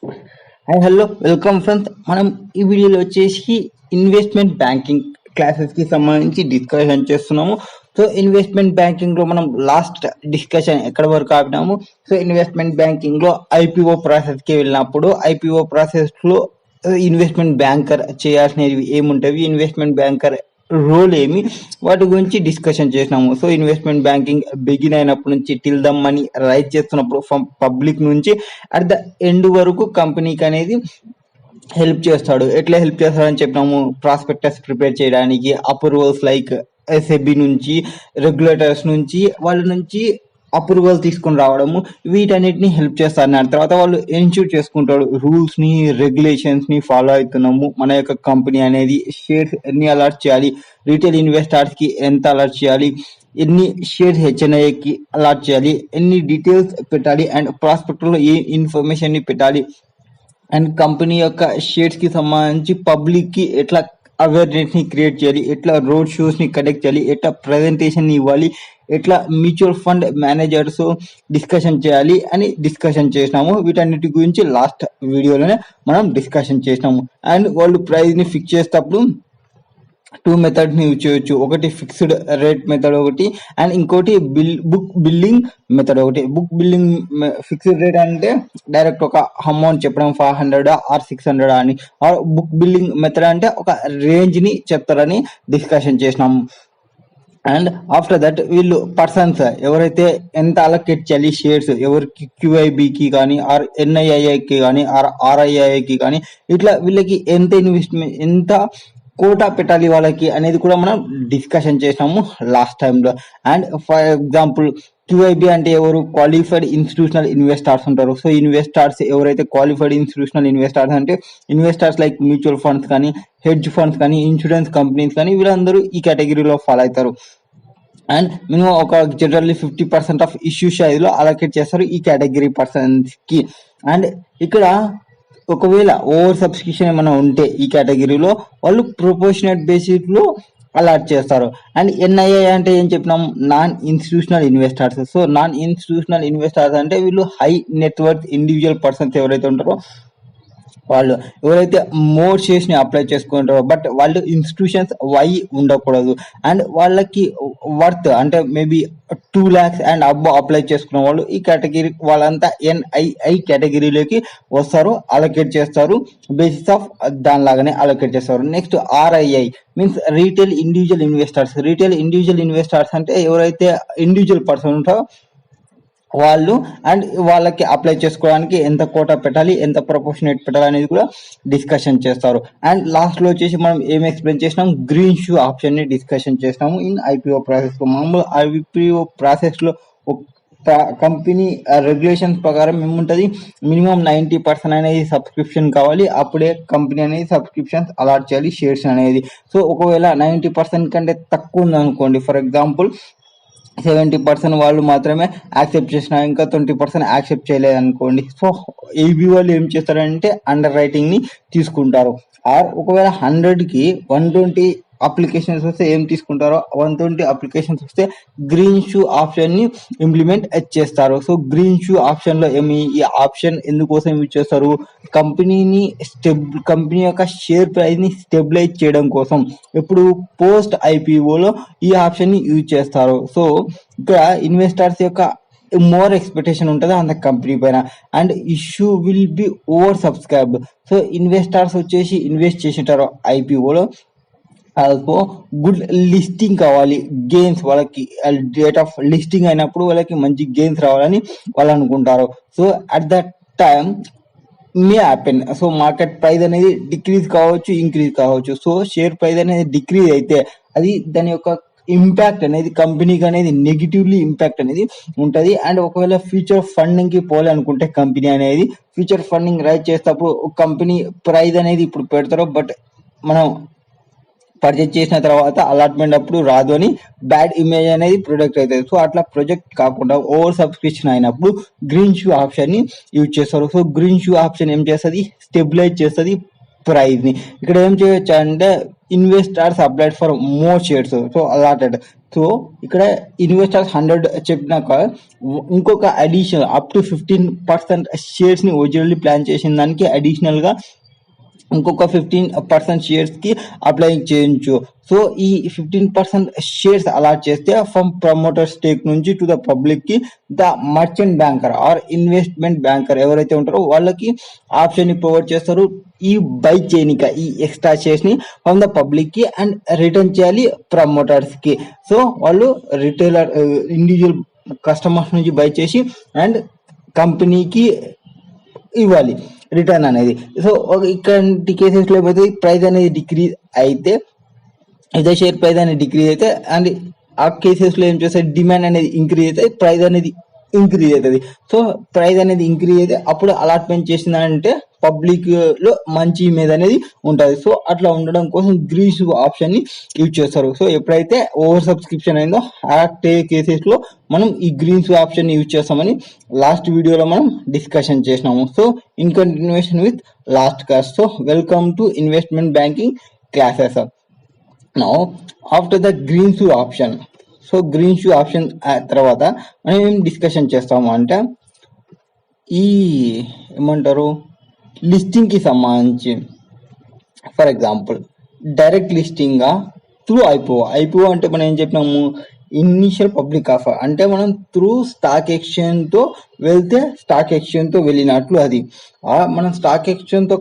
Hi hello welcome friends. మనం ఈ వీడియోలో వచ్చేసి ఇన్వెస్ట్మెంట్ బ్యాంకింగ్ క్లాసెస్కి సంబంధించి డిస్కషన్ చేస్తున్నాము. సో ఇన్వెస్ట్మెంట్ బ్యాంకింగ్లో మనం లాస్ట్ డిస్కషన్ ఎక్కడ వరకు ఆపినాము. సో ఇన్వెస్ట్మెంట్ బ్యాంకింగ్లో ఐపీఓ ప్రాసెస్కి వెళ్ళినప్పుడు ఐపీఓ ప్రాసెస్లో ఇన్వెస్ట్మెంట్ బ్యాంకర్ చేయాల్సినవి ఏముంటాయి, ఇన్వెస్ట్మెంట్ బ్యాంకర్ రోల్ ఏమి, వాటి గురించి డిస్కషన్ చేసినాము. సో ఇన్వెస్ట్మెంట్ బ్యాంకింగ్ బిగిన్ అయినప్పటి నుంచి టిల్ ద మనీ రైజ్ చేస్తున్నప్పుడు ఫ్రమ్ పబ్లిక్ నుంచి అట్ ద ఎండ్ వరకు కంపెనీకి అనేది హెల్ప్ చేస్తాడు. ఎట్లా హెల్ప్ చేస్తాడని చెప్పినాము, ప్రాస్పెక్టస్ ప్రిపేర్ చేయడానికి, అప్రూవల్స్ లైక్ ఎస్ఎబి నుంచి, రెగ్యులేటర్స్ నుంచి, వాళ్ళ నుంచి అప్రూవల్ తీసుకొని రావడము, వీటన్నిటిని హెల్ప్ చేస్తారు. తర్వాత వాళ్ళు ఎన్ష్యూర్ చేసుకుంటాడు రూల్స్ ని, రెగ్యులేషన్స్ ని ఫాలో అవుతున్నాము. మన యొక్క కంపెనీ అనేది షేర్స్ ఎన్ని అలాట్ చేయాలి, రీటైల్ ఇన్వెస్టర్స్ కి ఎంత అలాట్ చేయాలి, ఎన్ని షేర్స్ హెచ్ఎన్ఐకి అలాట్ చేయాలి, ఎన్ని డీటెయిల్స్ పెట్టాలి, అండ్ ప్రాస్పెక్ట్ లో ఏ ఇన్ఫర్మేషన్ ని పెట్టాలి, అండ్ కంపెనీ యొక్క షేర్స్ కి సంబంధించి పబ్లిక్ కి ఎట్లా అవేర్నెస్ ని క్రియేట్ చేయాలి, ఎట్లా రోడ్ షోస్ ని కండక్ట్ చేయాలి, ఎట్లా ప్రెజెంటేషన్ ఇవ్వాలి, ఎట్లా మ్యూచువల్ ఫండ్ మేనేజర్స్ డిస్కషన్ చేయాలి అని డిస్కషన్ చేసినాము. వీటన్నిటి గురించి లాస్ట్ వీడియోలోనే మనం డిస్కషన్ చేసినాము. అండ్ వాళ్ళు ప్రైస్ ని ఫిక్స్ చేసేటప్పుడు టూ మెథడ్స్ ని యూజ్ చేయొచ్చు. ఒకటి ఫిక్స్డ్ రేట్ మెథడ్ ఒకటి, అండ్ ఇంకోటి బుక్ బిల్లింగ్ మెథడ్ ఒకటి. బుక్ బిల్లింగ్ ఫిక్స్డ్ రేట్ అంటే డైరెక్ట్ ఒక అమౌంట్ చెప్పడం 500 ఆర్ 600 అని, ఆర్ బుక్ బిల్లింగ్ మెథడ్ అంటే ఒక రేంజ్ ని చెప్తారని డిస్కషన్ చేసినాము. అండ్ ఆఫ్టర్ దట్ వీళ్ళు పర్సన్స్ ఎవరైతే ఎంత అలొకేట్ చేయాలి షేర్స్, ఎవరికి క్యూఐబికి కానీ, ఆర్ ఎన్ఐఐకి కానీ, ఆర్ ఆర్ఐఐకి కానీ, ఇట్లా వీళ్ళకి ఎంత ఇన్వెస్ట్మెంట్, ఎంత కోటా పెట్టాలి వాళ్ళకి అనేది కూడా మనం డిస్కషన్ చేసినాము లాస్ట్ టైంలో. అండ్ ఫర్ ఎగ్జాంపుల్ క్యూఐబి అంటే ఎవరు, క్వాలిఫైడ్ ఇన్స్టిట్యూషనల్ ఇన్వెస్టర్స్ ఉంటారు. సో ఇన్వెస్టర్స్ ఎవరైతే క్వాలిఫైడ్ ఇన్స్టిట్యూషనల్ ఇన్వెస్టర్స్ అంటే ఇన్వెస్టర్స్ లైక్ మ్యూచువల్ ఫండ్స్ కానీ, హెడ్జ్ ఫండ్స్ కానీ, ఇన్సూరెన్స్ కంపెనీస్ కానీ, వీళ్ళందరూ ఈ కేటగిరీలో ఫాలో అవుతారు. అండ్ మినిమం ఒక జనరల్లీ 50% ఆఫ్ ఇష్యూ సైజ్లో అలొకేట్ చేస్తారు ఈ కేటగిరీ పర్సన్స్ కి. అండ్ ఇక్కడ ఒకవేళ ఓవర్ సబ్స్క్రిప్షన్ ఏమైనా ఉంటే ఈ కేటగిరీలో వాళ్ళు ప్రొపోర్షనేట్ బేసిస్ లో అలాట్ చేస్తారు. అండ్ ఎన్ఐఏ అంటే ఏం చెప్పినాం, non institutional investors. So non institutional investors అంటే వీళ్ళు హై నెట్వర్క్ ఇండివిజువల్ పర్సన్స్ ఎవరైతే ఉంటారో వాళ్ళు, ఎవరైతే మోర్ షేర్స్ ని అప్లై చేసుకుంటారో బట్ వాళ్ళు ఇన్స్టిట్యూషన్స్ వై ఉండకూడదు, అండ్ వాళ్ళకి వర్త్ అంటే మేబీ 2 lakhs అండ్ అబ్బో అప్లై చేసుకున్న వాళ్ళు ఈ కేటగిరీ వాళ్ళంతా ఎన్ఐఐ కేటగిరీలోకి వస్తారు, అలొకేట్ చేస్తారు, బేసిస్ ఆఫ్ దానిలాగానే అలొకేట్ చేస్తారు. Next RII means retail individual investors. Retail individual investors అంటే ఎవరైతే ఇండివిజువల్ పర్సన్ ఉంటారో వాళ్ళు, అండ్ వాళ్ళకి అప్లై చేసుకోవడానికి ఎంత కోటా పెట్టాలి, ఎంత ప్రపోర్షనేట్ పెట్టాలి అనేది కూడా డిస్కషన్ చేస్తారు. అండ్ లాస్ట్ లో వచ్చేసి మనం ఏం ఎక్స్ప్లెయిన్ చేసినాం, గ్రీన్ షూ ఆప్షన్ ని డిస్కషన్ చేసినాము ఇన్ ఐపీఓ ప్రాసెస్ లో. మామూలు ఐపీఓ ప్రాసెస్ లో కంపెనీ రెగ్యులేషన్స్ ప్రకారం ఏముంటది, మినిమం 90% అనేది సబ్స్క్రిప్షన్ కావాలి, అప్పుడే కంపెనీ అనేది సబ్స్క్రిప్షన్స్ అలాట్ చేయాలి షేర్స్ అనేది. సో ఒకవేళ 90% కంటే తక్కువ ఉందనుకోండి, ఫర్ ఎగ్జాంపుల్ 70% వాళ్ళు మాత్రమే యాక్సెప్ట్ చేసిన, ఇంకా 20% యాక్సెప్ట్ చేయలేదు అనుకోండి. సో ఏబీ వాళ్ళు ఏం చేస్తారంటే అండర్ రైటింగ్ ని తీసుకుంటారు. ఆర్ ఒకవేళ 100కి 120 అప్లికేషన్స్ వస్తే ఏం తీసుకుంటారో, 120 అప్లికేషన్స్ వస్తే గ్రీన్ షూ ఆప్షన్ ని ఇంప్లిమెంట్ చేస్తారు. సో గ్రీన్ షూ ఆప్షన్ లో ఏమి, ఈ ఆప్షన్ ఎందుకోసం యూజ్ చేస్తారు, కంపెనీ యొక్క షేర్ ప్రైస్ ని స్టెబిలైజ్ చేయడం కోసం. ఇప్పుడు పోస్ట్ ఐపీఓలో ఈ ఆప్షన్ ని యూజ్ చేస్తారు. సో ఇక్కడ ఇన్వెస్టర్స్ యొక్క మోర్ ఎక్స్పెక్టేషన్ ఉంటుంది అంత కంపెనీ పైన, and issue will be over subscribe. So investors వచ్చేసి ఇన్వెస్ట్ చేసింటారు ఐపీఓలో, ఆల్సో గుడ్ లిస్టింగ్ కావాలి, గెయిన్స్ వాళ్ళకి డేట్ ఆఫ్ లిస్టింగ్ అయినప్పుడు వాళ్ళకి మంచి గెయిన్స్ రావాలని వాళ్ళు అనుకుంటారు. So at that time may happen, so market price అనేది డిక్రీజ్ కావచ్చు, ఇంక్రీజ్ కావచ్చు. సో షేర్ ప్రైస్ అనేది డిక్రీజ్ అయితే అది దాని యొక్క ఇంపాక్ట్ అనేది కంపెనీకి అనేది నెగిటివ్లీ ఇంపాక్ట్ అనేది ఉంటది. అండ్ ఒకవేళ ఫ్యూచర్ ఫండింగ్ కి పోవాలనుకుంటే కంపెనీ అనేది ఫ్యూచర్ ఫండింగ్ రైజ్ చేసేటప్పుడు కంపెనీ ప్రైస్ అనేది ఇప్పుడు పెడతారు, బట్ మనం పర్చేజ్ చేసిన తర్వాత అలాట్మెంట్ అప్పుడు రాదు అని బ్యాడ్ ఇమేజ్ అనేది ప్రొజెక్ట్ అవుతుంది. సో అట్లా ప్రొజెక్ట్ కాకుండా ఓవర్ సబ్స్క్రిప్షన్ అయినప్పుడు గ్రీన్ షూ ఆప్షన్ ని యూజ్ చేస్తారు. సో గ్రీన్ షూ ఆప్షన్ ఏం చేస్తుంది, స్టెబిలైజ్ చేస్తుంది ప్రైస్ ని. ఇక్కడ ఏం చేయొచ్చు అంటే investors applied for more shares. So allotted. So ఇక్కడ ఇన్వెస్టర్స్ 100 చెప్పినాక ఇంకొక అడిషనల్ అప్ టు 15% షేర్స్ ని ఒరిజినల్లీ ప్లాన్ చేసిన దానికి అడిషనల్ గా ఇంకొక 15% షేర్స్ కి అప్లై చేయొచ్చు. సో ఈ 15% షేర్స్ అలాట్ చేస్తే ఫ్రమ్ ప్రమోటర్ స్టేక్ నుంచి టు ద పబ్లిక్ కి the merchant banker or investment banker ఎవరైతే ఉంటారో వాళ్ళకి ఆప్షన్ ని ప్రొవైడ్ చేస్తారు ఈ బై చేయనిక ఈ ఎక్స్ట్రా షేర్స్ ని ఫ్రమ్ ద పబ్లిక్ కి అండ్ రిటర్న్ చేయాలి ప్రమోటర్స్ కి. సో వాళ్ళు రిటైలర్ ఇండివిజువల్ కస్టమర్స్ నుంచి బై చేసి అండ్ కంపెనీకి ఇవ్వాలి రిటర్న్ అనేది. సో ఇక్కడి కేసెస్ లో ఏమైతే ప్రైస్ అనేది డిక్రీజ్ అయితే ఇదే షేర్ ప్రైస్ అనేది డిక్రీజ్ అయితే అండ్ ఆ కేసెస్ లో ఏం చేస్తారు డిమాండ్ అనేది ఇంక్రీజ్ అయితే ప్రైస్ అనేది ఇంక్రీజ్ అవుతుంది. సో ప్రైస్ అనేది ఇంక్రీజ్ అయితే అప్పుడు అలాట్మెంట్ చేసిందంటే పబ్లిక్ లో మంచి ఇమేజ్ అనేది ఉంటుంది. సో అట్లా ఉండడం కోసం గ్రీన్స్ ఆప్షన్ ని యూజ్ చేస్తారు. సో ఎప్పుడైతే ఓవర్ సబ్స్క్రిప్షన్ అయిందో ఆ కేసెస్ లో మనం ఈ గ్రీన్స్ ఆప్షన్ ని యూజ్ చేస్తామని లాస్ట్ వీడియోలో మనం డిస్కషన్ చేసినాము. So in continuation with last class. So welcome to investment banking classes. Now after the greenshoe option. So greenshoe option తర్వాత మనం ఏం డిస్కషన్ చేస్తాము అంటే ఈ ఏమంటారు లిస్టింగ్ కి సంబంధించి for example direct listing through IPO అంటే మనం ఏం చెప్పినాము ఇనిషియల్ పబ్లిక్ ఆఫర్ అంటే మనం త్రూ స్టాక్ ఎక్స్చేంజ్ తో వెళ్తే స్టాక్ ఎక్స్చేంజ్ తో వెళ్ళినట్లు అది. మనం స్టాక్ ఎక్స్చేంజ్ తో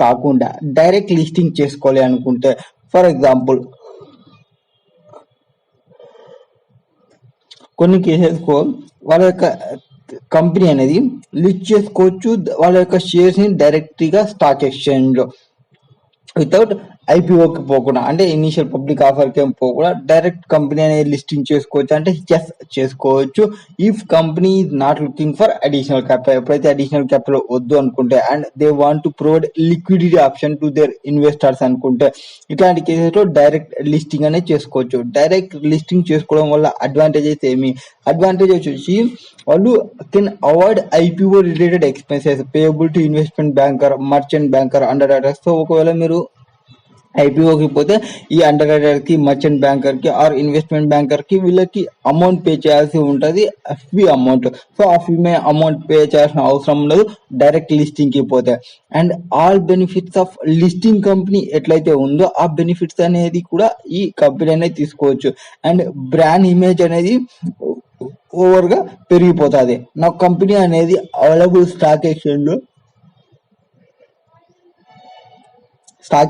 కాకుండా డైరెక్ట్ లిస్టింగ్ చేసుకోవాలి అనుకుంటే ఫర్ ఎగ్జాంపుల్ కొన్ని కేసెస్ కు వాళ్ళ యొక్క కంపెనీ అనేది లిస్ట్ చేసుకోవచ్చు వాళ్ళ యొక్క షేర్స్ ని డైరెక్ట్ గా స్టాక్ ఎక్స్చేంజ్ లో వితౌట్ ఐపీఓకి పోకుండా అంటే ఇనిషియల్ పబ్లిక్ ఆఫర్ కి పోకుండా డైరెక్ట్ కంపెనీ అనేది లిస్టింగ్ చేసుకోవచ్చు అంటే చేసుకోవచ్చు if company is not looking for additional capital. ఎప్పుడైతే అడిషనల్ క్యాపిటల్ వద్దు అనుకుంటే and they want to provide liquidity option to their investors అనుకుంటే ఇట్లాంటి కేసెస్ లో డైరెక్ట్ లిస్టింగ్ అనేది చేసుకోవచ్చు. డైరెక్ట్ లిస్టింగ్ చేసుకోవడం వల్ల అడ్వాంటేజెస్ అడ్వాంటేజ్ వచ్చేసి వాళ్ళు can avoid IPO related expenses payable to investment banker merchant banker under writers. So ఒకవేళ మీరు ఐపీఓకి పోతే ఈ అండర్ రైటర్ కి మర్చెంట్ బ్యాంకర్ కి ఆర్ ఇన్వెస్ట్మెంట్ బ్యాంకర్ కి వీళ్ళకి అమౌంట్ పే చేయాల్సి ఉంటది ఫీ అమౌంట్. సో ఆ ఫీ అమౌంట్ పే చేయాల్సిన అవసరం ఉండదు డైరెక్ట్ లిస్టింగ్ కి పోతే. And all benefits of listing company ఎట్లయితే ఉందో ఆ బెనిఫిట్స్ అనేది కూడా ఈ కంపెనీ అనేది తీసుకోవచ్చు. అండ్ బ్రాండ్ ఇమేజ్ అనేది ఓవర్ గా పెరిగిపోతుంది. నా కంపెనీ అనేది అవైలబుల్ స్టాక్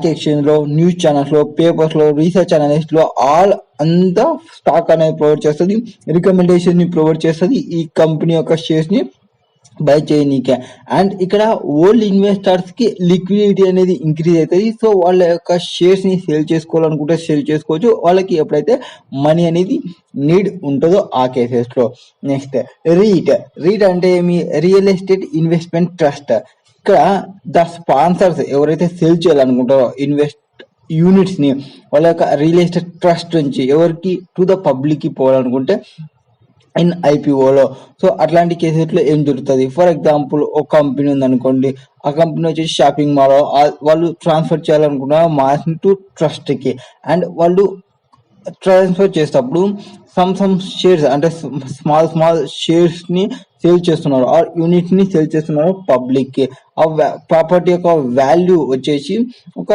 ఎక్స్చేంజ్ లో న్యూస్ ఛానల్స్ లో పేపర్స్ లో రీసెర్చ్ అనలిస్ట్ లో ఆల్ అంతా స్టాక్ అనేది ప్రొవైడ్ చేస్తుంది రికమెండేషన్ ని ప్రొవైడ్ చేస్తుంది ఈ కంపెనీ యొక్క షేర్స్ ని బై చేయనీకే. అండ్ ఇక్కడ ఓల్డ్ ఇన్వెస్టర్స్ కి లిక్విడిటీ అనేది ఇంక్రీజ్ అవుతుంది. సో వాళ్ళ యొక్క షేర్స్ ని సేల్ చేసుకోవాలనుకుంటే సేల్ చేసుకోవచ్చు వాళ్ళకి ఎప్పుడైతే మనీ అనేది నీడ్ ఉంటుందో ఆ కేసెస్ లో. నెక్స్ట్ రీట్ అంటే ఏమి రియల్ ఎస్టేట్ ఇన్వెస్ట్మెంట్ ట్రస్ట్. ఇక్కడ ద స్పాన్సర్స్ ఎవరైతే సేల్ చేయాలనుకుంటారో ఇన్వెస్ట్ యూనిట్స్ ని వాళ్ళ యొక్క రియల్ ఎస్టేట్ ట్రస్ట్ నుంచి ఎవరికి టు ద పబ్లిక్ కి పోవాలనుకుంటే ఇన్ ఐపీఓలో. సో అట్లాంటి కేసెస్ లో ఏం జరుగుతుంది ఫర్ ఎగ్జాంపుల్ ఒక కంపెనీ ఉంది అనుకోండి ఆ కంపెనీ వచ్చేసి షాపింగ్ మాల్ వాళ్ళు ట్రాన్స్ఫర్ చేయాలనుకున్న మాస్ టు ట్రస్ట్ కి అండ్ వాళ్ళు ట్రాన్స్ఫర్ చేసేటప్పుడు సమ్ షేర్స్ అంటే స్మాల్ షేర్స్ ని సేల్ చేస్తున్నారు ఆ యూనిట్ ని సేల్ చేస్తున్నారు పబ్లిక్ కి. ఆ ప్రాపర్టీ యొక్క వాల్యూ వచ్చేసి ఒక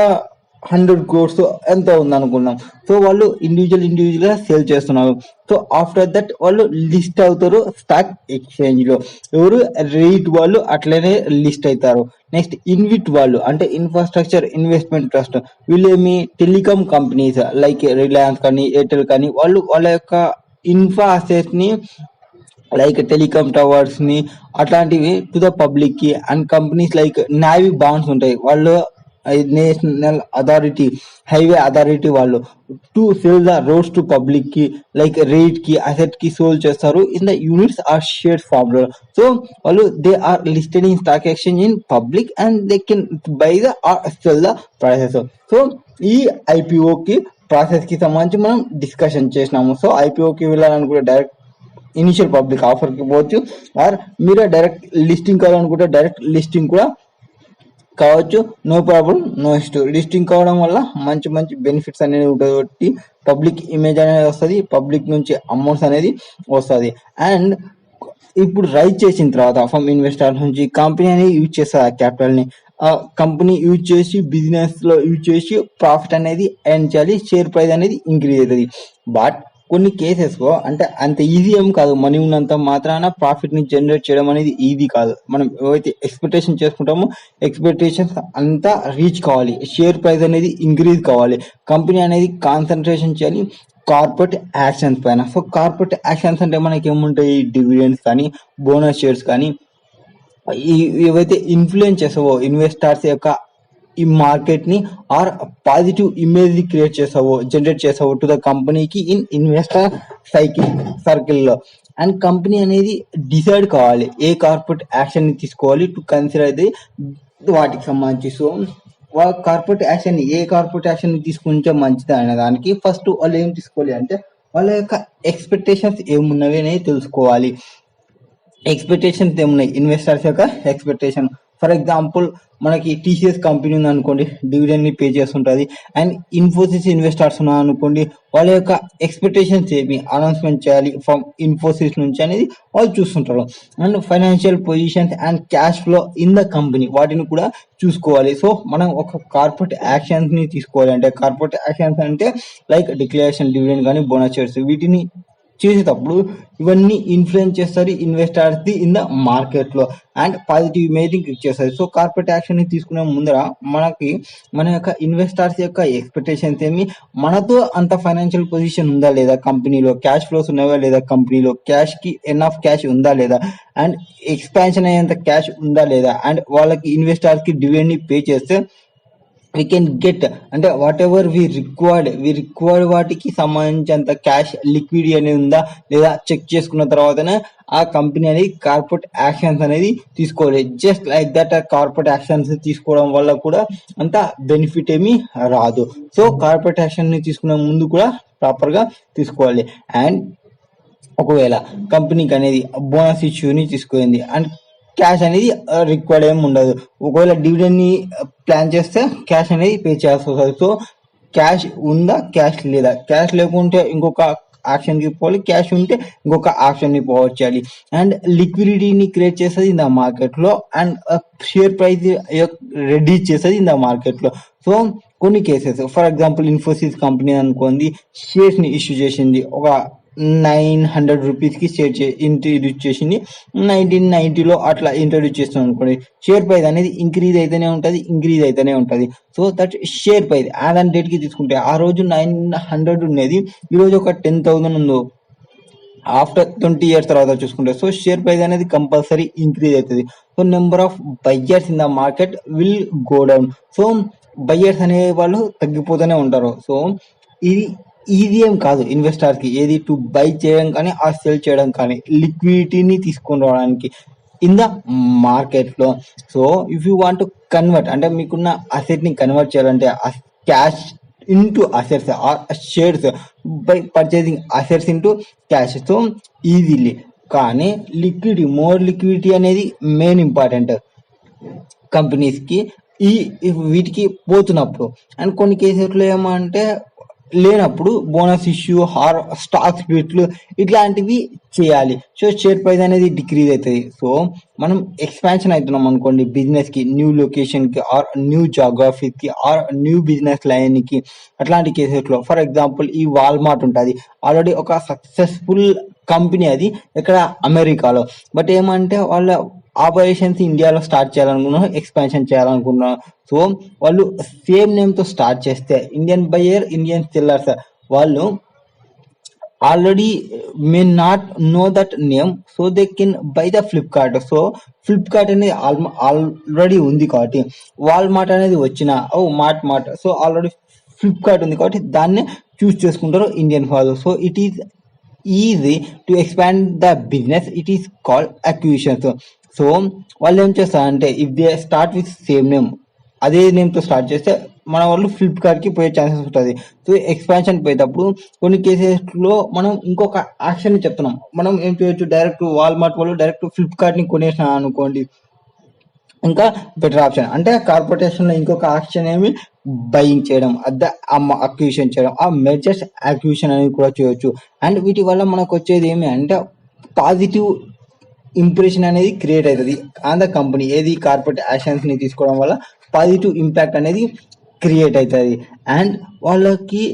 100 crores ఎంత ఉంది అనుకున్నాం. సో వాళ్ళు ఇండివిజువల్ గా సేల్ చేస్తున్నారు. సో ఆఫ్టర్ దట్ వాళ్ళు లిస్ట్ అవుతారు స్టాక్ ఎక్స్చేంజ్ లో. ఎవరు రీట్ వాళ్ళు అట్లనే లిస్ట్ అవుతారు. నెక్స్ట్ ఇన్విట్ వాళ్ళు అంటే ఇన్ఫ్రాస్ట్రక్చర్ ఇన్వెస్ట్మెంట్ ట్రస్ట్ వీళ్ళేమి టెలికాం కంపెనీస్ లైక్ రిలయన్స్ కానీ ఎయిర్టెల్ కానీ వాళ్ళు వాళ్ళ యొక్క ఇన్ఫ్రా అసెట్స్ ని లైక్ టెలికాం టవర్స్ ని అట్లాంటివి టు ద పబ్లిక్ కి and companies like navy bonds ఉంటాయి వాళ్ళు నేషనల్ అథారిటీ హైవే అథారిటీ వాళ్ళు to sale the roads to public కి లైక్ రేట్ కి అసెట్ కి సోల్ చేస్తారు in the units or share form లో. సో వాళ్ళు they are listed in stock exchange in public and they can buy the or sell the prices. So ఈ IPO కి process కి సంబంధించి మనం డిస్కషన్ చేసినాము. సో ఐపీఓకి వెళ్ళాలనుకుంటే డైరెక్ట్ ఇనిషియల్ పబ్లిక్ ఆఫర్ కి పోవచ్చు ఆర్ మీరే డైరెక్ట్ లిస్టింగ్ కావాలనుకుంటే డైరెక్ట్ లిస్టింగ్ కూడా కావచ్చు, no problem, no issue. Listing కావడం వల్ల మంచి మంచి బెనిఫిట్స్ అనేది ఉంటుంది కాబట్టి పబ్లిక్ ఇమేజ్ అనేది వస్తుంది, పబ్లిక్ నుంచి అమౌంట్స్ అనేది వస్తుంది. అండ్ ఇప్పుడు రైజ్ చేసిన తర్వాత ఫ్రమ్ ఇన్వెస్టర్ నుంచి కంపెనీ అనేది యూజ్ చేస్తుంది ఆ క్యాపిటల్ని. ఆ కంపెనీ యూజ్ చేసి బిజినెస్ లో యూజ్ చేసి ప్రాఫిట్ అనేది ఎర్న్ చేయాలి, షేర్ ప్రైస్ అనేది ఇంక్రీజ్ అవుతుంది. బట్ కొన్ని కేసెస్ లో అంటే అంత ఈజీ ఏం కాదు, మనీ ఉన్నంత మాత్రాన ప్రాఫిట్ ని జనరేట్ చేయడం అనేది ఈజీ కాదు. మనం ఏవైతే ఎక్స్పెక్టేషన్ చేసుకుంటామో ఎక్స్పెక్టేషన్స్ అంతా రీచ్ కావాలి, షేర్ ప్రైస్ అనేది ఇంక్రీజ్ కావాలి, కంపెనీ అనేది కాన్సన్ట్రేషన్ చేయాలి కార్పొరేట్ యాక్షన్స్ పైన. సో కార్పొరేట్ యాక్షన్స్ అంటే మనకి ఏముంటాయి, డివిడెండ్స్ కానీ, బోనస్ షేర్స్ కానీ, ఏవైతే ఇన్ఫ్లుయెన్స్ చేసావో ఇన్వెస్టర్స్ యొక్క ఈ మార్కెట్ ని ఆర్ పాజిటివ్ ఇమేజ్ ని క్రియేట్ చేసావో జనరేట్ చేసావో టు ద కంపెనీకి ఇన్ ఇన్వెస్టర్ సర్కిల్ లో. అండ్ కంపెనీ అనేది డిసైడ్ కావాలి ఏ కార్పొరేట్ యాక్షన్ ని తీసుకోవాలి టు కన్సిడర్ అది వాటికి సంబంధించి. సో కార్పొరేట్ యాక్షన్ ఏ కార్పొరేట్ యాక్షన్ ని తీసుకుంటే మంచిది అనే దానికి ఫస్ట్ వాళ్ళు ఏం తీసుకోవాలి అంటే వాళ్ళ యొక్క ఎక్స్పెక్టేషన్స్ ఏమున్నవి అనేది తెలుసుకోవాలి. ఎక్స్పెక్టేషన్స్ ఏమున్నాయి, ఇన్వెస్టర్స్ యొక్క ఎక్స్పెక్టేషన్. ఫర్ ఎగ్జాంపుల్ మనకి టీసీఎస్ కంపెనీ ఉంది అనుకోండి, డివిడెండ్ ని పే చేస్తుంటది. అండ్ ఇన్ఫోసిస్ ఇన్వెస్టర్స్ ఉన్నారు అనుకోండి, వాళ్ళ యొక్క ఎక్స్పెక్టేషన్స్ ఏమి అనౌన్స్మెంట్ చేయాలి ఫ్రమ్ ఇన్ఫోసిస్ నుంచి అనేది వాళ్ళు చూస్తుంటారు. And financial positions and cash flow in the company వాటిని కూడా చూసుకోవాలి. సో మనం ఒక కార్పొరేట్ యాక్షన్స్ ని తీసుకోవాలి అంటే కార్పొరేట్ యాక్షన్స్ అంటే లైక్ డిక్లరేషన్, డివిడెండ్ కానీ, బోనస్ షేర్స్, వీటిని చేసేటప్పుడు ఇవన్నీ ఇన్ఫ్లుయెన్స్ చేస్తారు investors the in the market లో అండ్ పాజిటివ్ ఇమేజింగ్ క్రియేట్ చేస్తారు. సో కార్పొరేట్ యాక్షన్ ని తీసుకునే ముందర మనకి మన యొక్క ఇన్వెస్టర్స్ యొక్క ఎక్స్పెక్టేషన్స్ ఏమి, మనతో అంత ఫైనాన్షియల్ పొజిషన్ ఉందా లేదా, కంపెనీలో క్యాష్ ఫ్లోస్ ఉన్నాయా లేదా, కంపెనీలో క్యాష్ కి ఎనఫ్ క్యాష్ ఉందా లేదా, అండ్ ఎక్స్పాన్షన్ అయ్యేంత క్యాష్ ఉందా లేదా, అండ్ వాళ్ళకి ఇన్వెస్టర్స్ కి డివిడెండ్ ని పే చేస్తే we can get అంటే వాట్ ఎవర్ వి రిక్వైర్డ్ వాటికి సంబంధించినంత క్యాష్ లిక్విడిటీ అనేది ఉందా లేదా చెక్ చేసుకున్న తర్వాతనే ఆ కంపెనీ అనేది కార్పొరేట్ యాక్షన్స్ అనేది తీసుకోవాలి. Just like that corporate actions తీసుకోవడం వల్ల కూడా అంత బెనిఫిట్ ఏమీ రాదు. సో కార్పొరేట్ యాక్షన్ ని తీసుకునే ముందు కూడా ప్రాపర్ గా తీసుకోవాలి. అండ్ ఒకవేళ కంపెనీకి అనేది బోనస్ ఇష్యూని తీసుకుంది అండ్ క్యాష్ అనేది రిక్వైర్డ్ ఏమి ఉండదు, ఒకవేళ డివిడెండ్ ని ప్లాన్ చేస్తే క్యాష్ అనేది పే చేయాల్సి వస్తుంది. సో క్యాష్ ఉందా, క్యాష్ లేదా, క్యాష్ లేకుంటే ఇంకొక యాక్షన్ కి పోవాలి, క్యాష్ ఉంటే ఇంకొక యాక్షన్ ని పోవచ్చు చేయాలి. అండ్ లిక్విడిటీని క్రియేట్ చేస్తుంది ఇన్ ద మార్కెట్ లో అండ్ షేర్ ప్రైస్ రెడ్యూస్ చేస్తుంది ఇన్ ద మార్కెట్ లో. సో కొన్ని cases for example Infosys company అనుకోండి, షేర్స్ ని ఇష్యూ చేసింది, ఒక 900 రూపీస్ కి షేర్ ఇంట్రడ్యూస్ చేసింది, 1990లో అట్లా ఇంట్రడ్యూస్ చేస్తాం అనుకోండి, షేర్ ప్రైస్ అనేది ఇంక్రీజ్ అయితేనే ఉంటది. So that share price as and date కి తీసుకుంటే ఆ రోజు 900 ఉండేది, ఈ రోజు ఒక 10,000 ఉందో ఆఫ్టర్ 20 years తర్వాత చూసుకుంటే, సో షేర్ ప్రైస్ అనేది కంపల్సరీ ఇంక్రీజ్ అవుతుంది. So number of buyers in the market will go down. So buyers అనే వాళ్ళు తగ్గిపోతూనే ఉంటారు. సో ఇది ఈజీ ఏం కాదు ఇన్వెస్టర్స్ కి ఏది టు బై చేయడం కానీ ఆ సెల్ చేయడం కానీ, లిక్విడిటీని తీసుకొని రావడానికి ఇన్ ద మార్కెట్ లో. So if you want to convert అంటే మీకున్న అసెట్ ని కన్వర్ట్ చేయాలంటే cash into assets or shares by purchasing assets into cash, so easily. కానీ మోర్ లిక్విడిటీ అనేది మెయిన్ ఇంపార్టెంట్ కంపెనీస్ కి ఈ వీటికి పోతున్నప్పుడు. అండ్ కొన్ని కేసెస్లో ఏమంటే లేనప్పుడు బోనస్ ఇష్యూ ఆర్ స్టాక్ స్ప్లిట్లు ఇట్లాంటివి చేయాలి. సో షేర్ ప్రైస్ అనేది డిక్రీజ్ అవుతుంది. సో మనం ఎక్స్పాన్షన్ అవుతున్నాం అనుకోండి బిజినెస్ కి, న్యూ లొకేషన్ కి ఆర్ న్యూ జాగ్రఫీకి ఆర్ న్యూ బిజినెస్ లైన్ కి, అట్లాంటి కేసెస్ లో ఫర్ ఎగ్జాంపుల్ ఈ వాల్మార్ట్ ఉంటుంది, ఆల్రెడీ ఒక సక్సెస్ఫుల్ కంపెనీ అది ఇక్కడ అమెరికాలో, బట్ ఏమంటే వాళ్ళ ఆపరేషన్స్ ఇండియాలో స్టార్ట్ చేయాలనుకున్నాను, ఎక్స్పాన్షన్ చేయాలనుకున్నాను. సో వాళ్ళు సేమ్ నేమ్ తో స్టార్ట్ చేస్తే ఇండియన్ బయర్, ఇండియన్ సెల్లర్స్ వాళ్ళు already may not know that name, so they can buy the Flipkart. So Flipkart అనేది ఆల్రెడీ ఉంది కాబట్టి వాల్మార్ట్ అనేది వచ్చిన మార్ట్ సో ఆల్రెడీ ఫ్లిప్కార్ట్ ఉంది కాబట్టి దాన్నే చూస్ చేసుకుంటారు ఇండియన్ వాళ్ళు. So it is easy to expand the business, it is called acquisitions. So వాళ్ళు ఏం చేస్తారంటే if they start with same name, అదే నేమ్ తో స్టార్ట్ చేస్తే మన వాళ్ళు ఫ్లిప్కార్ట్ కి పోయే ఛాన్సెస్ ఉంటుంది. సో ఎక్స్పాన్షన్ పోయేటప్పుడు కొన్ని కేసెస్ లో మనం ఇంకొక యాక్షన్ చెప్తున్నాం, మనం ఏం చేయొచ్చు, డైరెక్ట్ వాల్మార్ట్ వాళ్ళు డైరెక్ట్ ఫ్లిప్కార్ట్ ని కొనేసిన అనుకోండి, ఇంకా బెటర్ ఆప్షన్ అంటే కార్పొరేషన్ లో ఇంకొక ఆప్షన్ ఏమి బయింగ్ చేయడం, అద్దె అక్విజిషన్ చేయడం, ఆ మెర్జర్స్ అక్విజిషన్ అనేది కూడా చేయొచ్చు. అండ్ వీటి వల్ల మనకు వచ్చేది ఏమి అంటే పాజిటివ్ ఇంప్రెషన్ అనేది క్రియేట్ అవుతుంది ఆన్ ద కంపెనీ. ఏది కార్పొరేట్ యాక్షన్స్ ని తీసుకోవడం వల్ల పాజిటివ్ ఇంపాక్ట్ అనేది క్రియేట్ అవుతుంది. అండ్ వాళ్ళకి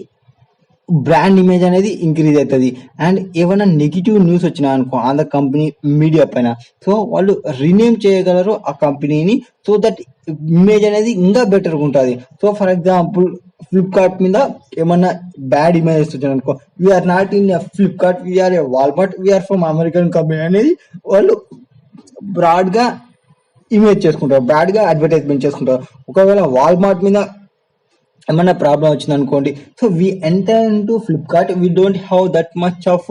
బ్రాండ్ ఇమేజ్ అనేది ఇంక్రీజ్ అవుతుంది. అండ్ ఏమైనా నెగిటివ్ న్యూస్ వచ్చినా అనుకో ఆన్ ద కంపెనీ మీడియా పైన, సో వాళ్ళు రీనేమ్ చేయగలరు ఆ కంపెనీని, సో దట్ ఇమేజ్ అనేది ఇంకా బెటర్గా ఉంటుంది. సో ఫర్ ఎగ్జాంపుల్ ఫ్లిప్కార్ట్ మీద ఏమన్నా బ్యాడ్ ఇమేజెస్ వచ్చాయి అనుకో, we're not in Flipkart, we're a Walmart, we're from American company అనేది వాళ్ళు బ్రాడ్ గా ఇమేజ్ చేసుకుంటారు, బ్రాడ్ గా అడ్వర్టైజ్మెంట్ చేసుకుంటారు. ఒకవేళ వాల్మార్ట్ మీద ఏమన్నా ప్రాబ్లం వచ్చింది అనుకోండి, so we enter in to Flipkart, we don't have that much of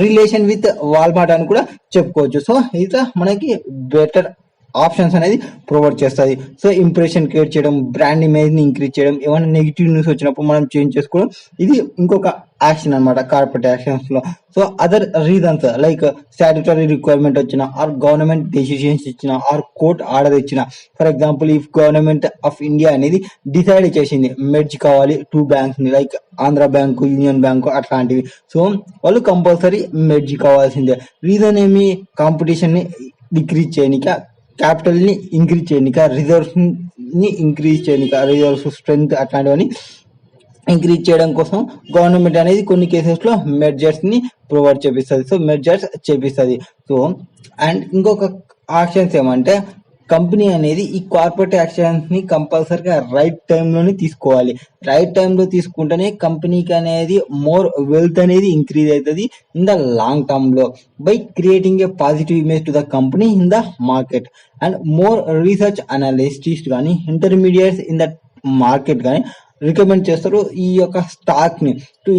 relation with Walmart అని కూడా చెప్పుకోవచ్చు. సో ఇది మనకి బెటర్ ఆప్షన్స్ అనేది ప్రొవైడ్ చేస్తుంది. సో ఇంప్రెషన్ క్రియేట్ చేయడం, బ్రాండ్ ఇమేజ్ ని ఇంక్రీజ్ చేయడం, ఏమైనా నెగిటివ్ న్యూస్ వచ్చినప్పుడు మనం చేంజ్ చేసుకోవడం, ఇది ఇంకొక యాక్షన్ అనమాట కార్పొరేట్ యాక్షన్స్ లో. So other reasons like statutory requirement వచ్చిన, ఆర్ గవర్నమెంట్ డెసిషన్స్ ఇచ్చిన, ఆర్ కోర్ట్ ఆర్డర్ ఇచ్చిన. For example if government of India అనేది డిసైడ్ చేసింది మెర్జ్ కావాలి టూ బ్యాంక్స్ ని, like Andhra bank, union bank అట్లాంటివి, సో వాళ్ళు కంపల్సరీ మెర్జ్ కావాల్సిందే. రీజన్ ఏమి, కాంపిటీషన్ ని డిక్రీజ్ చేయనిక, క్యాపిటల్ ని ఇంక్రీజ్ చేయనిక, రిజర్వ్స్ ని ఇంక్రీజ్ చేయనిక, రిజర్వ్స్ స్ట్రెంగ్త్ అట్లాంటివన్నీ ఇంక్రీజ్ చేయడం కోసం గవర్నమెంట్ అనేది కొన్ని కేసెస్ లో మెర్జర్స్ ని ప్రొవైడ్ చేపిస్తుంది. సో మెర్జర్స్ చేపిస్తుంది. సో అండ్ ఇంకొక ఆప్షన్స్ ఏమంటే, కంపెనీ అనేది ఈ కార్పొరేట్ యాక్షన్స్ ని కంపల్సరీగా రైట్ టైంలోనే తీసుకోవాలి. రైట్ టైంలో తీసుకుంటేనే కంపెనీకి అనేది మోర్ వెల్త్ అనేది ఇంక్రీజ్ అవుతుంది ఇన్ ద లాంగ్ టర్మ్ లో, by creating a positive image to the company in the market. And more research analyst కానీ ఇంటర్మీడియట్స్ ఇన్ ద మార్కెట్ కానీ రికమెండ్ చేస్తారు ఈ యొక్క స్టాక్ ని టు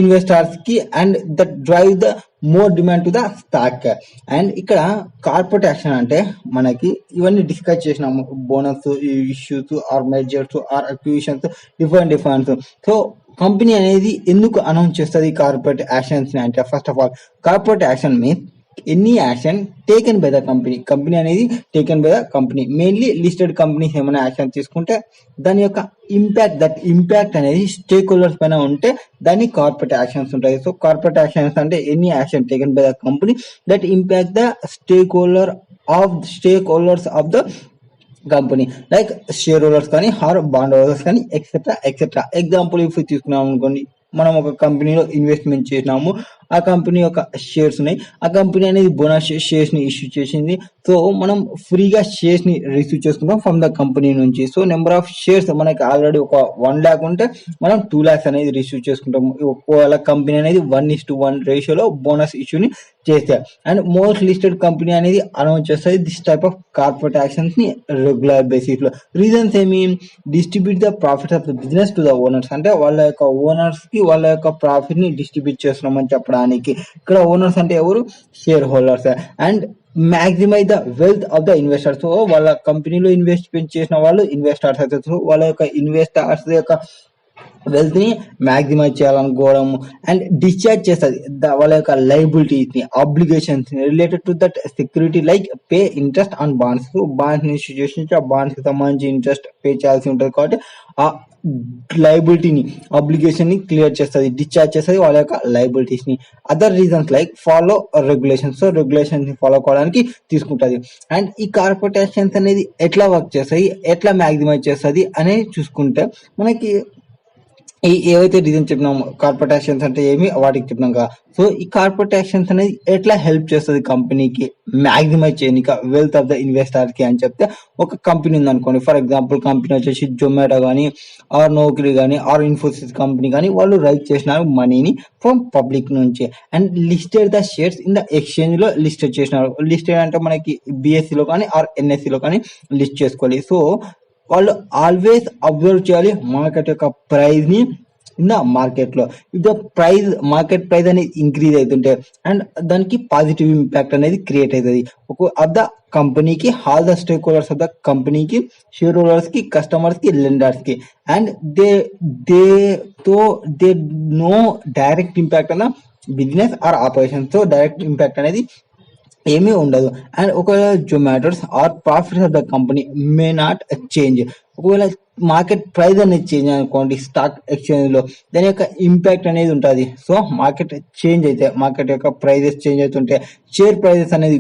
ఇన్వెస్టర్స్ కి and that drive the more demand to the stock. అండ్ ఇక్కడ కార్పొరేట్ యాక్షన్ అంటే మనకి ఇవన్నీ డిస్కస్ చేసినాము, bonus issues or mergers or acquisitions, different. So company అనేది ఎందుకు అనౌన్స్ చేస్తుంది కార్పొరేట్ యాక్షన్స్ ని అంటే, first of all corporate action means any action taken by the company అనేది taken by the company. Mainly listed companies ఏమైనా action తీసుకుంటే దాని యొక్క ఇంపాక్ట్ అనేది స్టేక్ హోల్డర్స్ పైన ఉంటే దాన్ని కార్పొరేట్ యాక్షన్స్ ఉంటాయి. సో కార్పొరేట్ యాక్షన్స్ అంటే any action taken by the company that impact the stake holders of the company, like share holders కానీ ఆర్ బాండ్ హోల్డర్స్ కానీ ఎక్సెట్రా. ఎగ్జాంపుల్ ఇఫ్ తీసుకున్నాం అనుకోండి, మనం ఒక కంపెనీలో ఇన్వెస్ట్మెంట్ చేసినాము, ఆ కంపెనీ యొక్క షేర్స్ ఉన్నాయి, ఆ కంపెనీ అనేది బోనస్ షేర్స్ ని ఇష్యూ చేసింది. సో మనం ఫ్రీగా షేర్స్ ని రిసీవ్ చేసుకుంటాం ఫ్రమ్ ద కంపెనీ నుంచి. సో నెంబర్ ఆఫ్ షేర్స్ మనకి ఆల్రెడీ ఒక 1 lakh ఉంటే మనం 2 lakhs అనేది రిసీవ్ చేసుకుంటాము. ఒకవేళ కంపెనీ అనేది 1:1 రేషియోలో బోనస్ ఇష్యూని చేస్తే. అండ్ మోస్ట్ లిస్టెడ్ కంపెనీ అనేది అనౌన్స్ చేస్తుంది this type of corporate actions ని రెగ్యులర్ బేసిస్ లో. రీజన్స్ ఏమి, distribute the profit of the business to the owners, అంటే వాళ్ళ యొక్క ఓనర్స్ కి వాళ్ళ యొక్క ప్రాఫిట్ ని డిస్ట్రిబ్యూట్ చేస్తున్నామని చెప్పడానికి. ఇక్కడ ఓనర్స్ అంటే ఎవరు, shareholders. And maximise the wealth of the investors, so వాళ్ళ కంపెనీలో ఇన్వెస్ట్మెంట్ చేసిన వాళ్ళు ఇన్వెస్టర్స్ అయితే, సో వాళ్ళ యొక్క ఇన్వెస్టర్స్ యొక్క వెల్త్ ని మ్యాక్సిమైజ్ చేయాలనుకోవడం. అండ్ డిశ్చార్జ్ చేస్తుంది వాళ్ళ యొక్క లైబిలిటీస్ ని, ఆబ్లిగేషన్స్ ని related to that security, like pay interest on bonds. So bonds ని ఇష్యూ చేసి ఆ బాండ్స్ కి సంబంధించి ఇంట్రెస్ట్ పే చేయాల్సి ఉంటుంది కాబట్టి ఆ లైబిలిటీని, ఆబ్లిగేషన్ ని క్లియర్ చేస్తుంది, డిశ్చార్జ్ చేస్తుంది వాళ్ళ యొక్క లైబిలిటీస్ ని. Other reasons like follow regulations, so regulations ని ఫాలో కావడానికి తీసుకుంటది. అండ్ ఈ కార్పొరేట్ యాక్షన్స్ అనేది ఎట్లా వర్క్ చేస్తాయి, ఎట్లా మ్యాక్సిమైజ్ చేస్తుంది అనేది చూసుకుంటే మనకి ఏవైతే రీజన్ చెప్పినాము కార్పొరేట్ యాక్షన్స్ అంటే ఏమి వాటికి చెప్పినాం కదా. సో ఈ కార్పొరేట్ యాక్షన్స్ అనేది ఎట్లా హెల్ప్ చేస్తుంది కంపెనీకి మ్యాక్సిమైజ్ చేయనిక వెల్త్ ఆఫ్ ద ఇన్వెస్టర్ కి అని చెప్తే, ఒక కంపెనీ ఉంది అనుకోండి, ఫర్ ఎగ్జాంపుల్ కంపెనీ వచ్చేసి జొమాటో కానీ ఆర్ నౌకరీ కానీ ఆర్ ఇన్ఫోసిస్ కంపెనీ కానీ, వాళ్ళు రైజ్ చేసినారు మనీని ఫ్రమ్ పబ్లిక్ నుంచి and listed the shares in the exchange లో లిస్టెడ్ చేసినారు. లిస్టెడ్ అంటే మనకి BSE లో కానీ ఆర్ NSE లో కానీ లిస్ట్ చేసుకోవాలి. సో వాళ్ళు ఆల్వేస్ అబ్జర్వ్ చేయాలి మార్కెట్ యొక్క ప్రైస్ ని ఇన్ ద మార్కెట్ లో. ఇఫ్ ద మార్కెట్ ప్రైస్ అనేది ఇంక్రీజ్ అవుతుంటే అండ్ దానికి పాజిటివ్ ఇంపాక్ట్ అనేది క్రియేట్ అవుతుంది ఆఫ్ ద కంపెనీకి, all the stake holders of the కంపెనీకి, షేర్ హోల్డర్స్ కి, కస్టమర్స్ కి, లెండర్స్ కి. And they no direct impact అన్న business or operation. So direct impact అనేది ఏమీ ఉండదు. అండ్ ఒకవేళ Zomato's or profits of the company may not change. ఒకవేళ మార్కెట్ ప్రైస్ అనేది చేంజ్ అనుకోండి స్టాక్ ఎక్స్చేంజ్ లో, దాని యొక్క ఇంపాక్ట్ అనేది ఉంటుంది. సో మార్కెట్ చేంజ్ అయితే, మార్కెట్ యొక్క ప్రైజెస్ చేంజ్ అవుతుంటే షేర్ ప్రైజెస్ అనేది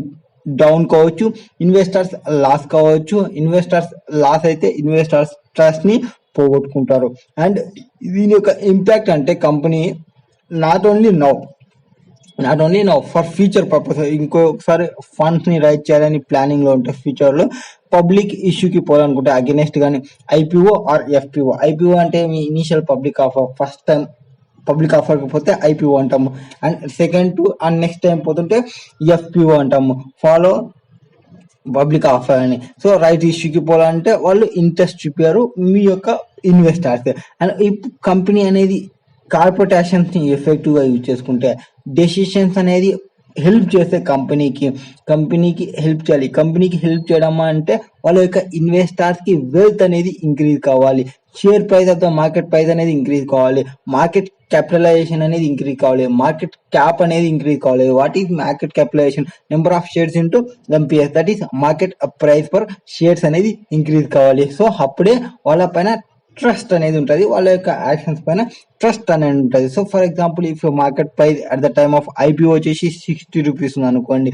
డౌన్ కావచ్చు, ఇన్వెస్టర్స్ లాస్ కావచ్చు. ఇన్వెస్టర్స్ లాస్ అయితే ఇన్వెస్టర్స్ ట్రస్ట్ ని పోగొట్టుకుంటారు. అండ్ దీని యొక్క ఇంపాక్ట్ అంటే company not only now for future purpose, ఇంకొకసారి ఫండ్స్ ని రైజ్ చేయాలని ప్లానింగ్ లో ఉంటే ఫ్యూచర్ లో పబ్లిక్ ఇష్యూకి పోవాలనుకుంటే అగెనెస్ట్ గానీ ఐపీఓ ఆర్ ఎఫ్పిఓ. ఐపీఓ అంటే మీ initial public offer, first time public offer పోతే ఐపీఓ అంటాము. And second to and next time పోతుంటే ఎఫ్పిఓ అంటాము, ఫాలో పబ్లిక్ ఆఫర్ అని. సో రైట్ ఇష్యూకి పోవాలంటే వాళ్ళు ఇంట్రెస్ట్ చూపారు మీ యొక్క ఇన్వెస్టర్స్. అండ్ ఈ కంపెనీ అనేది కార్పొరేట్ యాక్షన్స్ ని ఎఫెక్టివ్ గా యూజ్ చేసుకుంటే డెసిషన్స్ అనేది హెల్ప్ చేస్తే కంపెనీకి హెల్ప్ చేయాలి. కంపెనీకి హెల్ప్ చేయడం అంటే వాళ్ళ యొక్క ఇన్వెస్టర్స్ కి వెల్త్ అనేది ఇంక్రీజ్ కావాలి, share price of the market price అనేది ఇంక్రీజ్ కావాలి, మార్కెట్ క్యాపిటలైజేషన్ అనేది ఇంక్రీజ్ కావాలి, మార్కెట్ క్యాప్ అనేది ఇంక్రీజ్ కావాలి. What is market capitalisation? Number of shares into MPS, that is market price per shares అనేది ఇంక్రీజ్ కావాలి. సో అప్పుడే వాళ్ళ పైన ట్రస్ట్ అనేది ఉంటుంది, వాళ్ళ యొక్క యాక్షన్స్ పైన ట్రస్ట్ అనేది ఉంటుంది. So for example if market price at the time of IPO వచ్చేసి 60 రూపీస్ ఉంది అనుకోండి,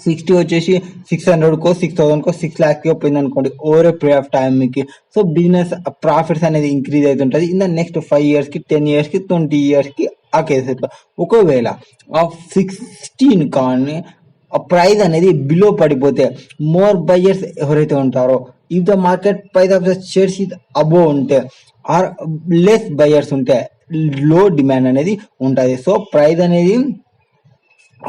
60 వచ్చేసి 600 కో 6000 కో 6 lakhs కో పోయింది అనుకోండి over a period of time మీకు. సో బిజినెస్ ప్రాఫిట్స్ అనేది ఇంక్రీజ్ అవుతుంటది ఇన్ ద నెక్స్ట్ 5 years కి, 10 years కి, 20 years కి ఆ కేసెస్. ఒకవేళ ఆ 16 కానీ ఆ ప్రైస్ అనేది బిలో పడిపోతే మోర్ బయర్స్ ఎవరైతే ఉంటారో, if the market price of the shares is above ఉంటే ఆర్ లెస్ బయర్స్ ఉంటే లో డిమాండ్ అనేది ఉంటుంది. సో ప్రైస్ అనేది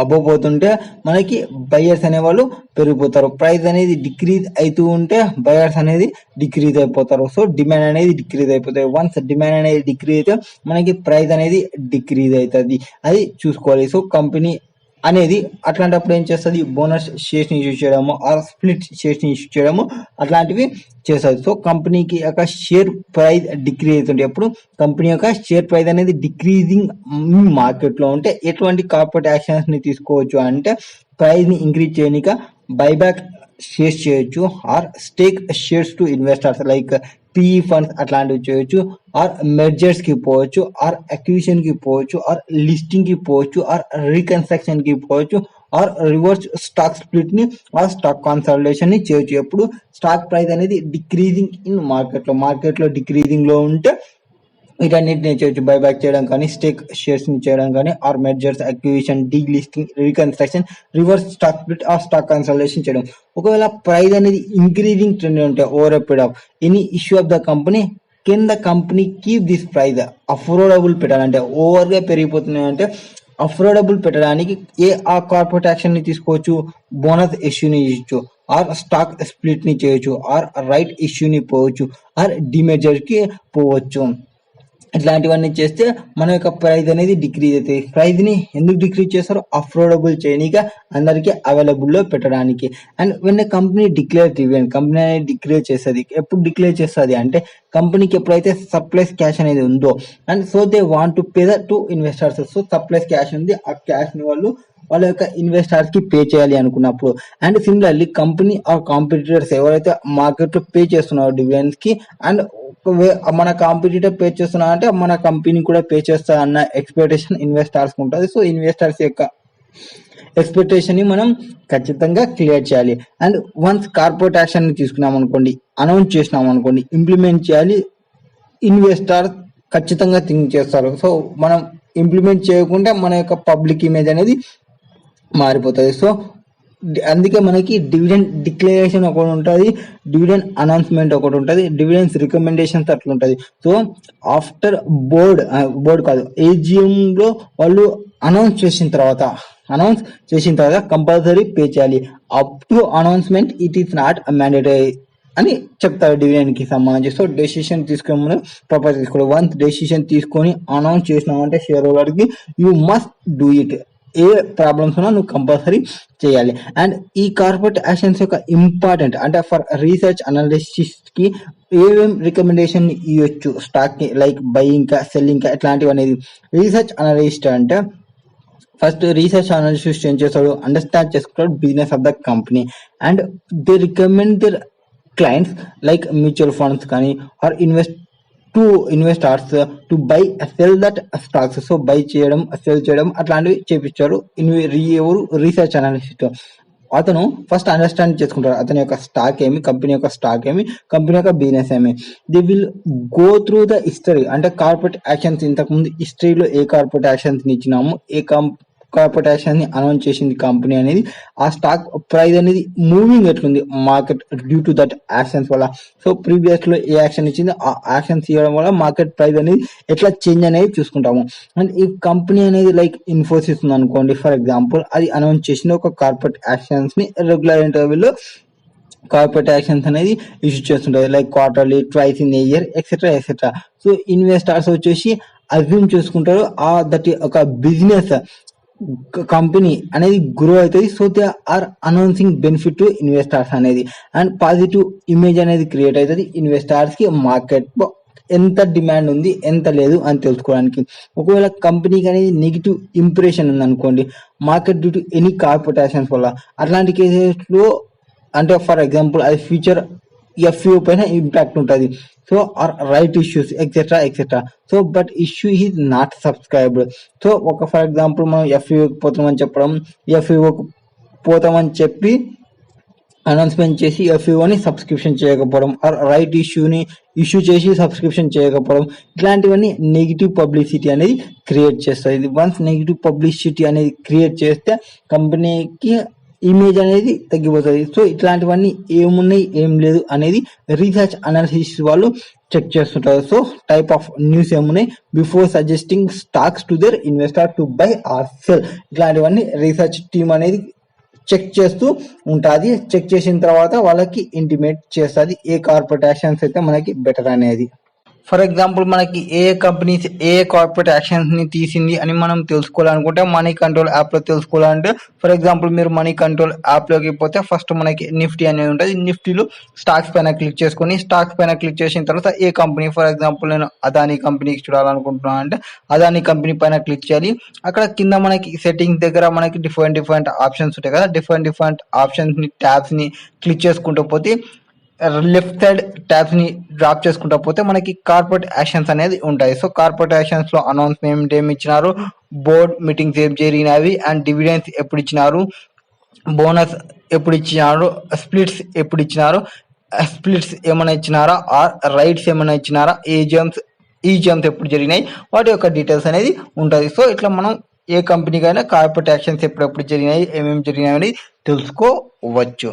అబోవ్ పోతుంటే మనకి బయర్స్ అనేవాళ్ళు పెరిగిపోతారు, ప్రైస్ అనేది డిక్రీజ్ అవుతూ ఉంటే బయర్స్ అనేది డిక్రీజ్ అయిపోతారు. సో డిమాండ్ అనేది డిక్రీజ్ అయిపోతుంది. వన్స్ డిమాండ్ అనేది డిక్రీజ్ అయితే మనకి ప్రైస్ అనేది డిక్రీజ్ అవుతుంది, అది చూసుకోవాలి. సో కంపెనీ అనేది అట్లాంటప్పుడు ఏం చేస్తుంది, బోనస్ షేర్స్ ని ఇష్యూ చేయడము ఆర్ స్ప్లిట్ షేర్స్ ని ఇష్యూ చేయడము అట్లాంటివి చేస్తుంది. సో కంపెనీకి యొక్క షేర్ ప్రైస్ డిక్రీజ్ అవుతుంటే, ఎప్పుడు కంపెనీ యొక్క షేర్ ప్రైస్ అనేది డిక్రీజింగ్ మార్కెట్ లో ఉంటే ఎటువంటి కార్పొరేట్ యాక్షన్స్ ని తీసుకోవచ్చు అంటే ప్రైస్ ని ఇంక్రీజ్ చేయనిక బైబ్యాక్ షేర్స్ చేయొచ్చు, or stake shares to investors like PE funds అట్లాంటివి చేయొచ్చు, ఆర్ మెర్జర్స్ కి పోవచ్చు, ఆర్ అక్విజిషన్ కి పోవచ్చు, ఆర్ లిస్టింగ్ కి పోవచ్చు, ఆర్ రీకన్స్ట్రక్షన్ కి పోవచ్చు, ఆర్ రివర్స్ స్టాక్ స్ప్లిట్ ని ఆర్ స్టాక్ కన్సాలిడేషన్ ని చేయొచ్చు. ఎప్పుడు స్టాక్ ప్రైస్ అనేది డిక్రీజింగ్ ఇన్ మార్కెట్ లో డిక్రీజింగ్ లో ఉంటే వీటన్నిటిని చేయొచ్చు, బైబ్యాక్ చేయడం కానీ, స్టేక్ షేర్స్ ని చేయడం కానీ, or mergers, acquisition, delisting, reconstruction, reverse stock split or stock consolidation చేయడం. ఒకవేళ ప్రైస్ అనేది ఇంక్రీజింగ్ ట్రెండ్ ఉంటే over a period of any issue of the company can the company keep this price affordable పెట్టాలంటే, over గా పెరిగిపోతున్నాయంటే affordable పెట్టడానికి ఆ corporate action ని తీసుకోవచ్చు, బోనస్ ఇష్యూని ఇవ్వచ్చు, ఆర్ స్టాక్ స్ప్లిట్ ని చేయొచ్చు, ఆర్ రైట్ ఇష్యూని పోవచ్చు, ఆర్ డిమెజర్ కి పోవచ్చు. ఇట్లాంటివన్నీ చేస్తే మన యొక్క ప్రైస్ అనేది డిక్రీజ్ అవుతుంది. ప్రైస్ ని ఎందుకు డిక్రీజ్ చేస్తారు, అఫోర్డబుల్ చేయనిగా అందరికి అవైలబుల్ లో పెట్టడానికి. And when company declare dividend, company అనేది డిక్లేర్ చేస్తుంది. ఎప్పుడు డిక్లేర్ చేస్తుంది అంటే కంపెనీకి ఎప్పుడైతే సర్ప్లస్ క్యాష్ అనేది ఉందో, and so they want to pay the to investors. So surplus cash ఉంది, ఆ క్యాష్ ని వాళ్ళ యొక్క ఇన్వెస్టర్స్ కి పే చేయాలి అనుకున్నప్పుడు. And similarly company or competitors ఎవరైతే మార్కెట్ లో పే చేస్తున్నారో డివిడెండ్స్ కి, అండ్ మన కాంపిటీటర్ పే చేస్తున్నా అంటే మన కంపెనీ కూడా పే చేస్తా అన్న ఎక్స్పెక్టేషన్ ఇన్వెస్టర్స్ ఉంటుంది. సో ఇన్వెస్టర్స్ యొక్క ఎక్స్పెక్టేషన్ ని మనం ఖచ్చితంగా క్లియర్ చేయాలి. అండ్ వన్స్ కార్పొరేట్ యాక్షన్ ని తీసుకున్నాం అనుకోండి, అనౌన్స్ చేసినాం అనుకోండి, ఇంప్లిమెంట్ చేయాలి. ఇన్వెస్టర్ ఖచ్చితంగా థింక్ చేస్తారు. సో మనం ఇంప్లిమెంట్ చేయకుండా మన యొక్క పబ్లిక్ ఇమేజ్ అనేది మారిపోతుంది. సో అందుకే మనకి డివిడెండ్ డిక్లరేషన్ ఒకటి ఉంటుంది, డివిడెండ్ అనౌన్స్మెంట్ ఒకటి ఉంటుంది, డివిడెండ్స్ రికమెండేషన్స్ అట్లా ఉంటుంది. సో ఆఫ్టర్ బోర్డ్ కాదు ఏజిఎం లో వాళ్ళు అనౌన్స్ చేసిన తర్వాత కంపల్సరీ పే చేయాలి. Up to announcement it is not mandatory అని చెప్తారు డివిడెండ్ కి సంబంధించి. సో డెసిషన్ తీసుకునే ముందు ప్రాపర్ తీసుకోవాలి. వన్స్ డెసిషన్ తీసుకొని అనౌన్స్ చేసినామంటే షేర్ హోల్డర్ కి you must do it. A problems ఉన్నా నువ్వు కంపల్సరీ చేయాలి. అండ్ ఈ కార్పొరేట్ యాక్షన్స్ యొక్క ఇంపార్టెంట్ అంటే ఫర్ రీసెర్చ్ అనాలిసిస్ కి ఏమేం రికమెండేషన్ ఇవ్వచ్చు స్టాక్ కి, లైక్ బయింగ్ కా, సెల్లింగ్ కా, ఇట్లాంటివి అనేది. రీసెర్చ్ అనలిస్ట్ అంటే ఫస్ట్ రీసెర్చ్ అనాలిసిస్ ఏం చేస్తాడు, అండర్స్టాండ్ చేసుకుంటాడు business of the company and they recommend their clients like mutual funds కానీ or investors to buy sell that stocks. So buy చేయడం సెల్ చేయడం అట్లాంటివి చేపించారు ఎవరు రీసెర్చ్ అనాలిసిస్ట్. అతను ఫస్ట్ అండర్స్టాండ్ చేసుకుంటారు అతని యొక్క స్టాక్ ఏమి, కంపెనీ యొక్క స్టాక్ ఏమి, కంపెనీ యొక్క బిజినెస్ ఏమి. They will go through the history, అంటే కార్పొరేట్ యాక్షన్స్ ఇంతకుముందు హిస్టరీలో ఏ కార్పొరేట్ యాక్షన్స్ ని ఇచ్చినాము, ఏ కార్పొరేట్ యాక్షన్ ని అనౌన్స్ చేసింది కంపెనీ అనేది, ఆ స్టాక్ ప్రైస్ అనేది మూవింగ్ ఎట్లుంది market due to that actions వల్ల. సో ప్రీవియస్ లో ఏ యాక్షన్ ఇచ్చింది ఆ యాక్షన్స్ ఇవ్వడం వల్ల మార్కెట్ ప్రైస్ అనేది ఎట్లా చేంజ్ అనేది చూసుకుంటాము. అండ్ ఈ కంపెనీ అనేది లైక్ ఇన్ఫోసిస్ ఉంది అనుకోండి ఫర్ ఎగ్జాంపుల్, అది అనౌన్స్ చేసిన ఒక కార్పొరేట్ యాక్షన్స్ ని రెగ్యులర్ ఇంటర్వ్యూలో కార్పొరేట్ యాక్షన్స్ అనేది ఇష్యూ చేస్తుంటది like quarterly, twice in a year etcetera etcetera. So investors వచ్చేసి అజ్యూమ్ చేసుకుంటారు దట్ ఒక బిజినెస్ కంపెనీ అనేది గ్రో అవుతుంది. So they are announcing benefit to investors అనేది అండ్ పాజిటివ్ ఇమేజ్ అనేది క్రియేట్ అవుతుంది ఇన్వెస్టర్స్ కి మార్కెట్ ఎంత డిమాండ్ ఉంది ఎంత లేదు అని తెలుసుకోవడానికి. ఒకవేళ కంపెనీకి అనేది నెగిటివ్ ఇంప్రెషన్ ఉంది అనుకోండి market due to any corporations వల్ల, అట్లాంటి కేసెస్ లో అంటే ఫర్ ఎగ్జాంపుల్ అది ఫ్యూచర్ ఎఫ్యూ పైన ఇంపాక్ట్ ఉంటుంది. So or right issues etcetera etcetera. So but issue is not subscribed. So ఒక ఫర్ ఎగ్జాంపుల్ మనం ఎఫ్యూకి పోతామని చెప్పడం, ఎఫ్యూకి పోతామని చెప్పి అనౌన్స్మెంట్ చేసి ఎఫ్యూని సబ్స్క్రిప్షన్ చేయకపోవడం ఆర్ రైట్ ఇష్యూని ఇష్యూ చేసి సబ్స్క్రిప్షన్ చేయకపోవడం, ఇట్లాంటివన్నీ నెగిటివ్ పబ్లిసిటీ అనేది క్రియేట్ చేస్తుంది. ఇది వన్స్ నెగిటివ్ పబ్లిసిటీ అనేది క్రియేట్ చేస్తే కంపెనీకి ఇమేజ్ అనేది తగ్గిపోతుంది. సో ఇట్లాంటివన్నీ ఏమున్నాయి ఏం లేదు అనేది రీసెర్చ్ అనాలిసిస్ వాళ్ళు చెక్ చేస్తుంటారు. సో టైప్ ఆఫ్ న్యూస్ ఏమున్నాయి before suggesting stocks to their investor to buy or sell, ఇట్లాంటివన్నీ రీసెర్చ్ టీమ్ అనేది చెక్ చేస్తూ ఉంటుంది. చెక్ చేసిన తర్వాత వాళ్ళకి ఇంటిమేట్ చేస్తుంది ఏ కార్పొరేట్ యాక్షన్స్ అయితే మనకి బెటర్ అనేది. ఫర్ ఎగ్జాంపుల్ మనకి ఏ కంపెనీస్ ఏ కార్పొరేట్ యాక్షన్స్ ని తీసింది అని మనం తెలుసుకోవాలనుకుంటే మనీ కంట్రోల్ యాప్ లో తెలుసుకోవాలంటే ఫర్ ఎగ్జాంపుల్ మీరు మనీ కంట్రోల్ యాప్ లోకి పోతే ఫస్ట్ మనకి నిఫ్టీ అనేది ఉంటుంది. నిఫ్టీలో స్టాక్స్ పైన క్లిక్ చేసుకొని స్టాక్స్ పైన క్లిక్ చేసిన తర్వాత ఏ కంపెనీ ఫర్ ఎగ్జాంపుల్ నేను అదానీ కంపెనీకి చూడాలనుకుంటున్నాను అంటే అదానీ కంపెనీ పైన క్లిక్ చేయాలి. అక్కడ కింద మనకి సెట్టింగ్స్ దగ్గర మనకి డిఫరెంట్ ఆప్షన్స్ ఉంటాయి కదా, డిఫరెంట్ ఆప్షన్స్ ని ట్యాబ్స్ ని క్లిక్ చేసుకుంటూ పోతే లెఫ్ట్ సైడ్ ట్యాబ్స్ ని డ్రాప్ చేసుకుంటా పోతే మనకి కార్పొరేట్ యాక్షన్స్ అనేది ఉంటాయి. సో కార్పొరేట్ యాక్షన్స్ లో అనౌన్స్మెంట్ ఏమి ఇచ్చినారు, బోర్డ్ మీటింగ్స్ ఏం జరిగినవి అండ్ డివిడెండ్స్ ఎప్పుడు ఇచ్చినారు, బోనస్ ఎప్పుడు ఇచ్చినారు, స్ప్లిట్స్ ఎప్పుడు ఇచ్చినారు, స్ప్లిట్స్ ఏమైనా ఇచ్చినారా ఆర్ రైట్స్ ఏమైనా ఇచ్చినారా, ఈజమ్స్ ఎప్పుడు జరిగినాయి, వాటి యొక్క డీటెయిల్స్ అనేది ఉంటుంది. సో ఇట్లా మనం ఏ కంపెనీకైనా కార్పొరేట్ యాక్షన్స్ ఎప్పుడెప్పుడు జరిగినాయి ఏమేమి జరిగినాయి అనేది తెలుసుకోవచ్చు.